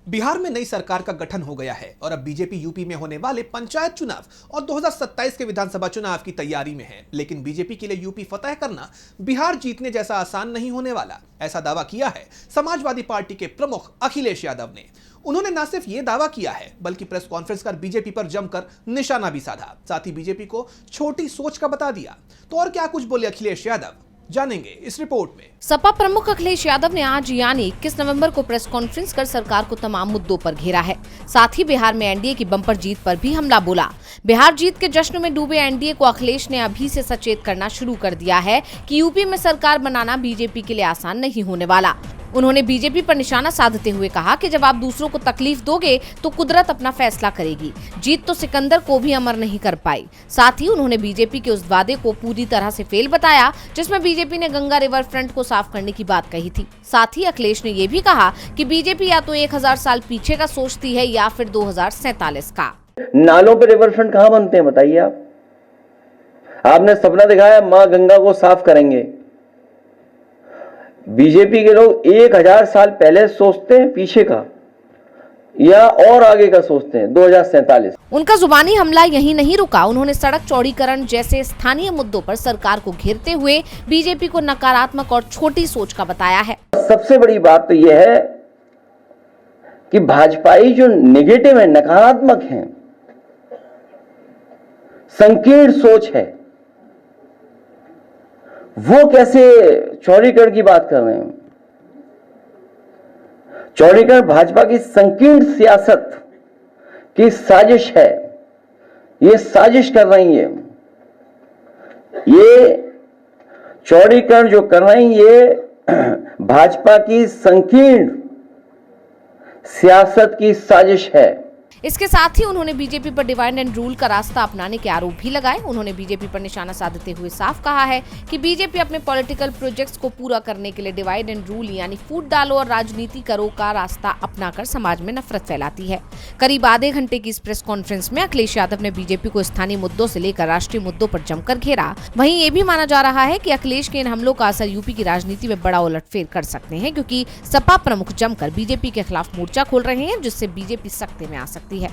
बिहार में नई सरकार का गठन हो गया है और अब बीजेपी यूपी में होने वाले पंचायत चुनाव और 2027 के विधानसभा चुनाव की तैयारी में है। लेकिन बीजेपी के लिए यूपी फतह करना बिहार जीतने जैसा आसान नहीं होने वाला, ऐसा दावा किया है समाजवादी पार्टी के प्रमुख अखिलेश यादव ने। उन्होंने न सिर्फ ये दावा किया है बल्कि प्रेस कॉन्फ्रेंस कर बीजेपी पर जमकर निशाना भी साधा। साथ ही बीजेपी को छोटी सोच का बता दिया। तो और क्या कुछ बोले अखिलेश यादव, जानेंगे इस रिपोर्ट में। सपा प्रमुख अखिलेश यादव ने आज यानी 21 नवंबर को प्रेस कॉन्फ्रेंस कर सरकार को तमाम मुद्दों पर घेरा है। साथ ही बिहार में एनडीए की बम्पर जीत पर भी हमला बोला। बिहार जीत के जश्न में डूबे एनडीए को अखिलेश ने अभी से सचेत करना शुरू कर दिया है कि यूपी में सरकार बनाना बीजेपी के लिए आसान नहीं होने वाला। उन्होंने बीजेपी पर निशाना साधते हुए कहा कि जब आप दूसरों को तकलीफ दोगे तो कुदरत अपना फैसला करेगी। जीत तो सिकंदर को भी अमर नहीं कर पाई। साथ ही उन्होंने बीजेपी के उस वादे को पूरी तरह से फेल बताया जिसमें बीजेपी ने गंगा रिवर फ्रंट को साफ करने की बात कही थी। साथ ही अखिलेश ने ये भी कहा कि बीजेपी या तो 1000 साल पीछे का सोचती है या फिर 2047 का। नालों पे रिवर फ्रंट कहाँ बनते हैं बताइए आपने सपना दिखाया माँ गंगा को साफ करेंगे। बीजेपी के लोग 1000 साल पहले सोचते हैं पीछे का या और आगे का सोचते हैं 2047। उनका जुबानी हमला यहीं नहीं रुका। उन्होंने सड़क चौड़ीकरण जैसे स्थानीय मुद्दों पर सरकार को घेरते हुए बीजेपी को नकारात्मक और छोटी सोच का बताया है। सबसे बड़ी बात तो यह है कि भाजपाई जो नेगेटिव है, नकारात्मक है, संकीर्ण सोच है, वो कैसे चौड़ीकरण की बात कर रहे हैं। चौड़ीकरण भाजपा की संकीर्ण सियासत की साजिश है। ये साजिश कर रही है। ये चौड़ीकरण जो कर रही है ये भाजपा की संकीर्ण सियासत की साजिश है। इसके साथ ही उन्होंने बीजेपी पर डिवाइड एंड रूल का रास्ता अपनाने के आरोप भी लगाए। उन्होंने बीजेपी पर निशाना साधते हुए साफ कहा है कि बीजेपी अपने पॉलिटिकल प्रोजेक्ट्स को पूरा करने के लिए डिवाइड एंड रूल यानी फूट डालो और राजनीति करो का रास्ता अपनाकर समाज में नफरत फैलाती है। करीब आधे घंटे की इस प्रेस कॉन्फ्रेंस में अखिलेश यादव ने बीजेपी को स्थानीय मुद्दों से लेकर राष्ट्रीय मुद्दों पर जमकर घेरा। वहीं ये भी माना जा रहा है कि अखिलेश के इन हमलों का असर यूपी की राजनीति में बड़ा उलटफेर कर सकते हैं, क्योंकि सपा प्रमुख जमकर बीजेपी के खिलाफ मोर्चा खोल रहे हैं जिससे बीजेपी सत्ते में आ सकती है।